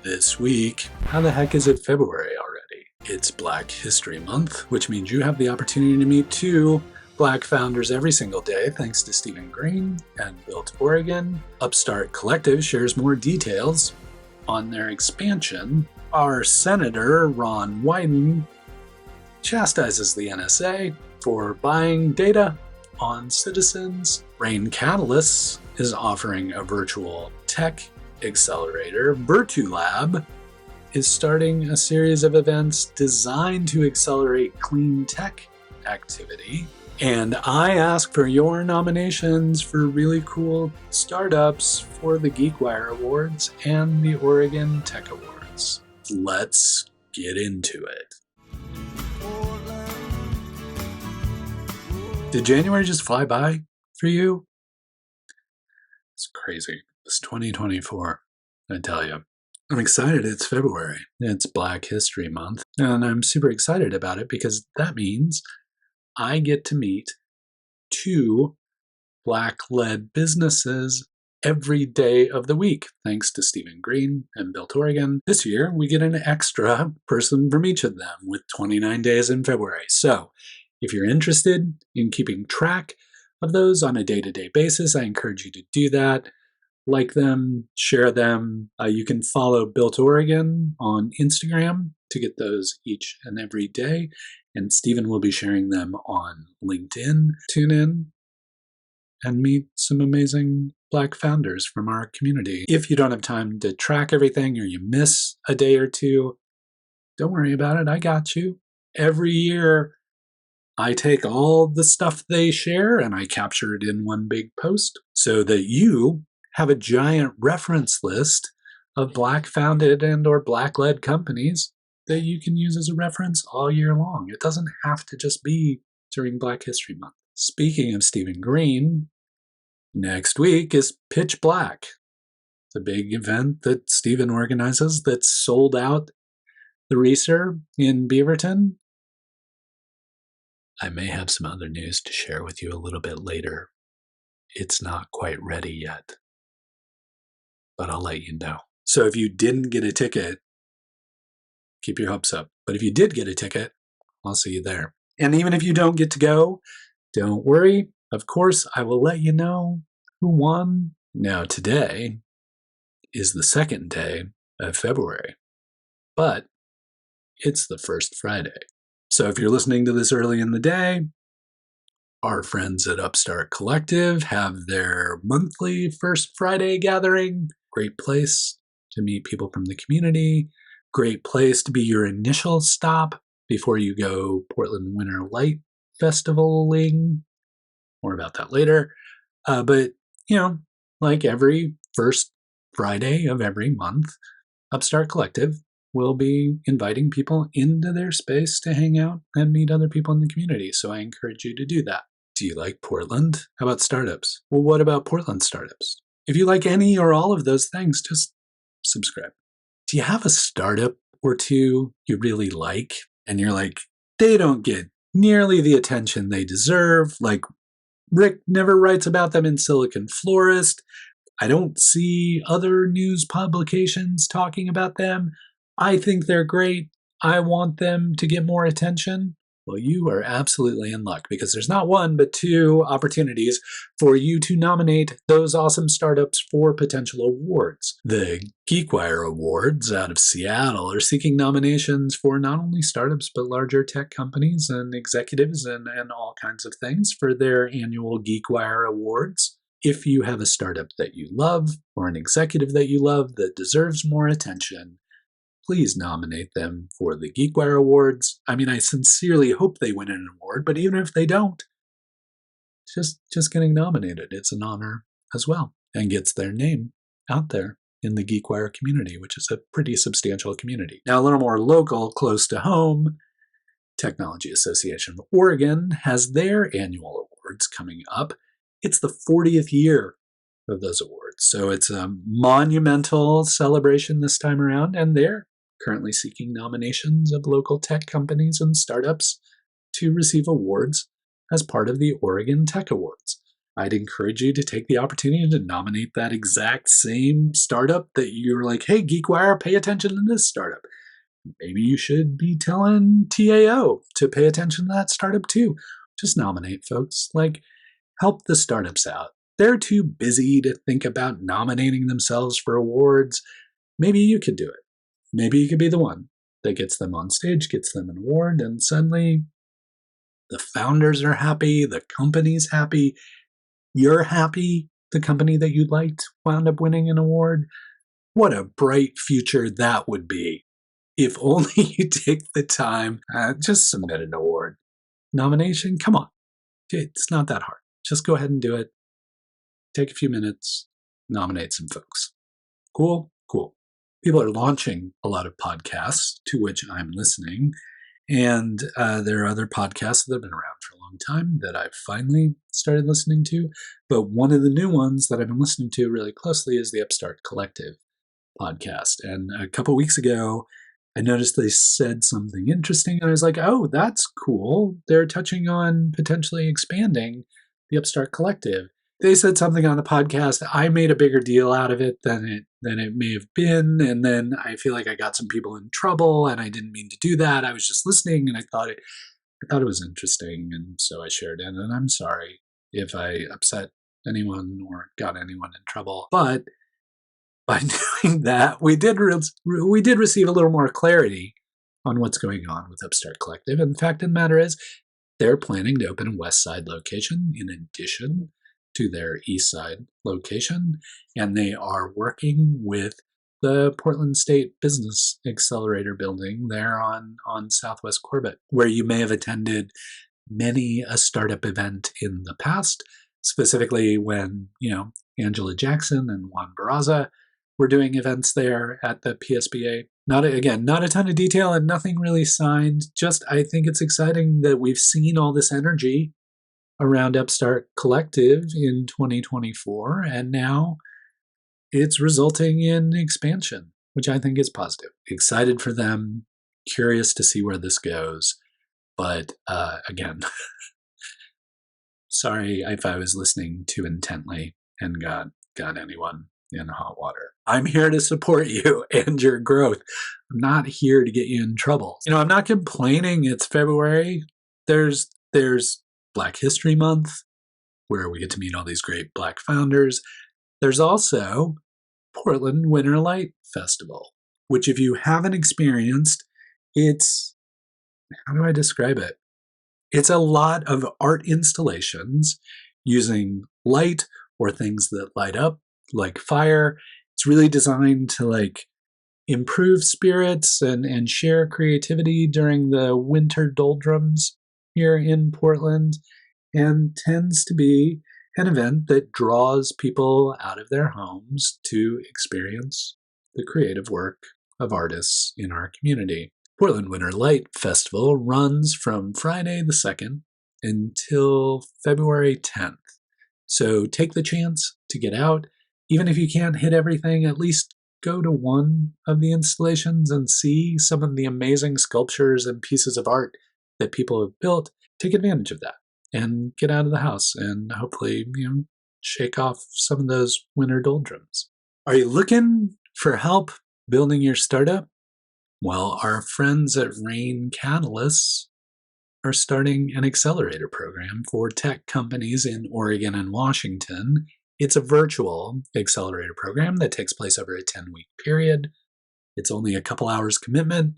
This week, how the heck is it February already? It's Black History Month, which means you have the opportunity to meet two Black founders every single day, thanks to Stephen Green and Built Oregon. UpStart Collective shares more details on their expansion. Our Senator, Ron Wyden, chastises the NSA for buying data on citizens. RAIN Catalysts is offering a virtual tech accelerator. VertueLab is starting a series of events designed to accelerate clean tech activity. And I ask for your nominations for really cool startups for the GeekWire Awards and the Oregon Tech Awards. Let's get into it. Did January just fly by for you? It's crazy. It's 2024, I tell you. I'm excited it's February. It's Black History Month, and I'm super excited about it because that means I get to meet two Black-led businesses every day of the week, thanks to Stephen Green and Built Oregon. This year, we get an extra person from each of them with 29 days in February. So, if you're interested in keeping track of those on a day-to-day basis, I encourage you to do that. Like them, share them. You can follow Built Oregon on Instagram to get those each and every day. And Stephen will be sharing them on LinkedIn. Tune in and meet some amazing Black founders from our community. If you don't have time to track everything or you miss a day or two, don't worry about it. I got you. Every year, I take all the stuff they share and I capture it in one big post so that you have a giant reference list of Black-founded and or Black-led companies that you can use as a reference all year long. It doesn't have to just be during Black History Month. Speaking of Stephen Green, next week is PitchBlack, the big event that Stephen organizes that's sold out the Reeser in Beaverton. I may have some other news to share with you a little bit later. It's not quite ready yet, but I'll let you know. So if you didn't get a ticket, keep your hopes up. But if you did get a ticket, I'll see you there. And even if you don't get to go, don't worry. Of course, I will let you know who won. Now, today is the second day of February, but it's the first Friday. So if you're listening to this early in the day, our friends at UpStart Collective have their monthly First Friday gathering. Great place to meet people from the community. Great place to be your initial stop before you go Portland Winter Light Festivaling. More about that later. But, like every first Friday of every month, UpStart Collective will be inviting people into their space to hang out and meet other people in the community. So I encourage you to do that. Do you like Portland? How about startups? Well, what about Portland startups? If you like any or all of those things, just subscribe. Do you have a startup or two you really like? And you're like, they don't get nearly the attention they deserve. Like, Rick never writes about them in Silicon Florist. I don't see other news publications talking about them. I think they're great. I want them to get more attention. Well, you are absolutely in luck because there's not one, but two opportunities for you to nominate those awesome startups for potential awards. The GeekWire Awards out of Seattle are seeking nominations for not only startups, but larger tech companies and executives and all kinds of things for their annual GeekWire Awards. If you have a startup that you love or an executive that you love that deserves more attention, please nominate them for the GeekWire Awards. I mean, I sincerely hope they win an award, but even if they don't, just getting nominated, it's an honor as well, and gets their name out there in the GeekWire community, which is a pretty substantial community. Now, a little more local, close to home, Technology Association of Oregon has their annual awards coming up. It's the 40th year of those awards, so it's a monumental celebration this time around, and they're currently seeking nominations of local tech companies and startups to receive awards as part of the Oregon Tech Awards. I'd encourage you to take the opportunity to nominate that exact same startup that you're like, hey, GeekWire, pay attention to this startup. Maybe you should be telling TAO to pay attention to that startup too. Just nominate folks. Like, help the startups out. They're too busy to think about nominating themselves for awards. Maybe you could do it. Maybe you could be the one that gets them on stage, gets them an award, and suddenly the founders are happy, the company's happy, you're happy, the company that you liked wound up winning an award. What a bright future that would be. If only you take the time, just submit an award. Nomination, come on. It's not that hard. Just go ahead and do it. Take a few minutes, nominate some folks. Cool? Cool. People are launching a lot of podcasts to which I'm listening. And there are other podcasts that have been around for a long time that I've finally started listening to. But one of the new ones that I've been listening to really closely is the UpStart Collective podcast. And a couple weeks ago, I noticed they said something interesting. And I was like, oh, that's cool. They're touching on potentially expanding the UpStart Collective. They said something on the podcast. I made a bigger deal out of it than it may have been. And then I feel like I got some people in trouble and I didn't mean to do that. I was just listening and I thought it was interesting. And so I shared it. And I'm sorry if I upset anyone or got anyone in trouble. But by doing that, we did receive a little more clarity on what's going on with UpStart Collective. And the fact of the matter is, they're planning to open a westside location in addition to their east side location, and they are working with the Portland State Business Accelerator building there on Southwest Corbett, where you may have attended many a startup event in the past, specifically when, Angela Jackson and Juan Barraza were doing events there at the PSBA. Not a ton of detail and nothing really signed. Just, I think it's exciting that we've seen all this energy around UpStart Collective in 2024, and now it's resulting in expansion, which I think is positive. Excited for them, curious to see where this goes, but again, sorry if I was listening too intently and got anyone in hot water. I'm here to support you and your growth. I'm not here to get you in trouble. I'm not complaining. It's February. There's Black History Month, where we get to meet all these great Black founders. There's also Portland Winter Light Festival, which if you haven't experienced, how do I describe it? It's a lot of art installations using light or things that light up, like fire. It's really designed to improve spirits and share creativity during the winter doldrums here in Portland, and tends to be an event that draws people out of their homes to experience the creative work of artists in our community. Portland Winter Light Festival runs from Friday the 2nd until February 10th. So take the chance to get out. Even if you can't hit everything, at least go to one of the installations and see some of the amazing sculptures and pieces of art that people have built. Take advantage of that and get out of the house and hopefully, shake off some of those winter doldrums. Are you looking for help building your startup? Well, our friends at RAIN Catalysts are starting an accelerator program for tech companies in Oregon and Washington. It's a virtual accelerator program that takes place over a 10-week period. It's only a couple hours commitment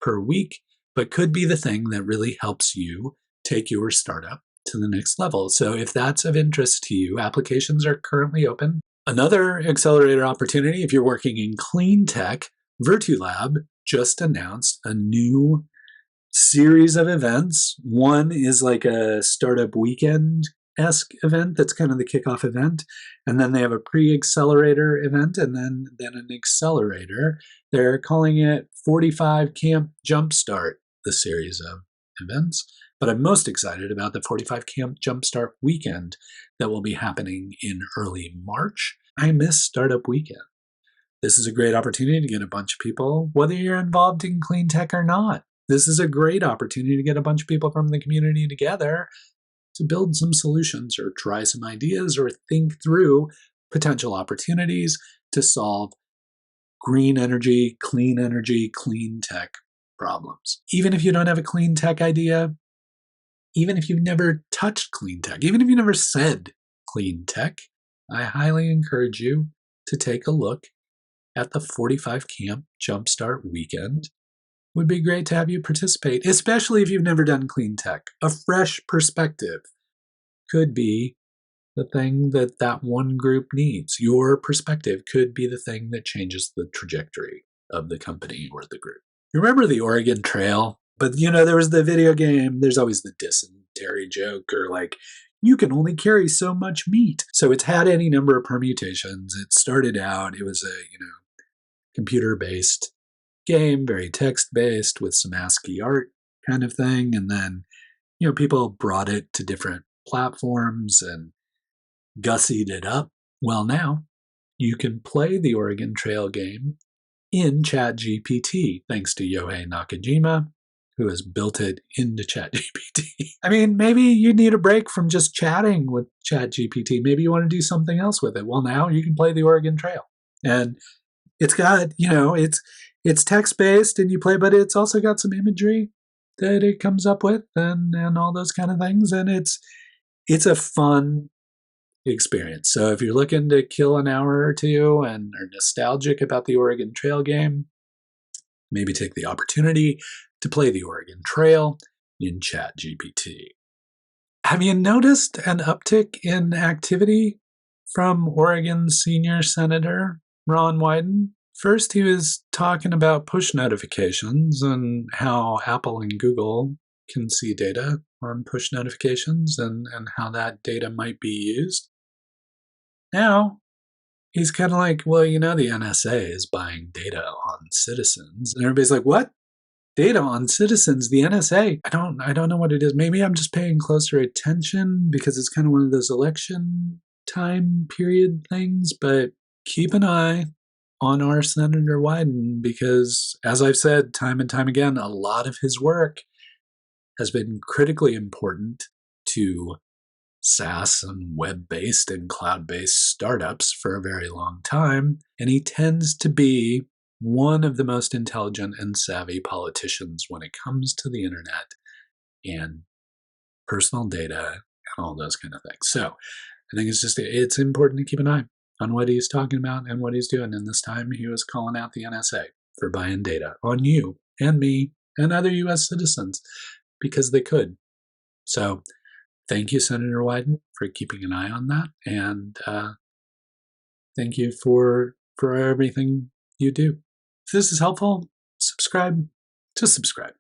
per week, but could be the thing that really helps you take your startup to the next level. So if that's of interest to you, applications are currently open. Another accelerator opportunity, if you're working in clean tech, VertueLab just announced a new series of events. One is like a startup weekend-esque event that's kind of the kickoff event. And then they have a pre-accelerator event and then an accelerator. They're calling it 45 Camp Jumpstart, the series of events. But I'm most excited about the 45 Camp Jumpstart weekend that will be happening in early March. I miss Startup Weekend. This is a great opportunity to get a bunch of people, whether you're involved in clean tech or not. This is a great opportunity to get a bunch of people from the community together to build some solutions or try some ideas or think through potential opportunities to solve green energy, clean tech problems. Even if you don't have a clean tech idea, even if you've never touched clean tech, even if you never said clean tech, I highly encourage you to take a look at the 45 Camp Jumpstart weekend. It would be great to have you participate, especially if you've never done clean tech. A fresh perspective could be the thing that one group needs. Your perspective could be the thing that changes the trajectory of the company or the group. You remember the Oregon Trail? But there was the video game, there's always the dysentery joke, or like, you can only carry so much meat. So it's had any number of permutations. It started out, it was a, computer-based game, very text-based with some ASCII art kind of thing. And then, people brought it to different platforms and gussied it up. Well, now you can play the Oregon Trail game in ChatGPT, thanks to Yohei Nakajima, who has built it into ChatGPT. I mean, maybe you need a break from just chatting with ChatGPT. Maybe you want to do something else with it. Well, now you can play the Oregon Trail. And it's got, it's text-based and you play, but it's also got some imagery that it comes up with and all those kind of things. And it's a fun experience. So if you're looking to kill an hour or two and are nostalgic about the Oregon Trail game, maybe take the opportunity to play the Oregon Trail in ChatGPT. Have you noticed an uptick in activity from Oregon Senior Senator Ron Wyden? First, he was talking about push notifications and how Apple and Google can see data on push notifications and how that data might be used. Now, he's kind of like, well, the NSA is buying data on citizens. And everybody's like, what? Data on citizens, the NSA? I don't know what it is. Maybe I'm just paying closer attention because it's kind of one of those election time period things. But keep an eye on our Senator Wyden because, as I've said time and time again, a lot of his work has been critically important to SaaS and web-based and cloud-based startups for a very long time, and he tends to be one of the most intelligent and savvy politicians when it comes to the internet and personal data and all those kind of things. So I think it's important to keep an eye on what he's talking about and what he's doing. And this time he was calling out the NSA for buying data on you and me and other U.S. citizens because they could. So thank you, Senator Wyden, for keeping an eye on that. And thank you for everything you do. If this is helpful, subscribe. Just subscribe.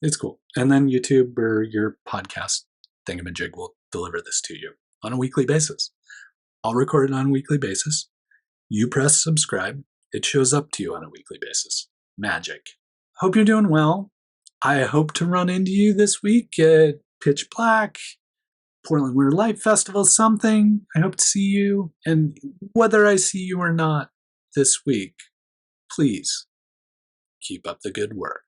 It's cool. And then YouTube or your podcast thingamajig will deliver this to you on a weekly basis. I'll record it on a weekly basis. You press subscribe. It shows up to you on a weekly basis. Magic. Hope you're doing well. I hope to run into you this week at PitchBlack, Portland Winter Light Festival, something. I hope to see you. And whether I see you or not this week, please keep up the good work.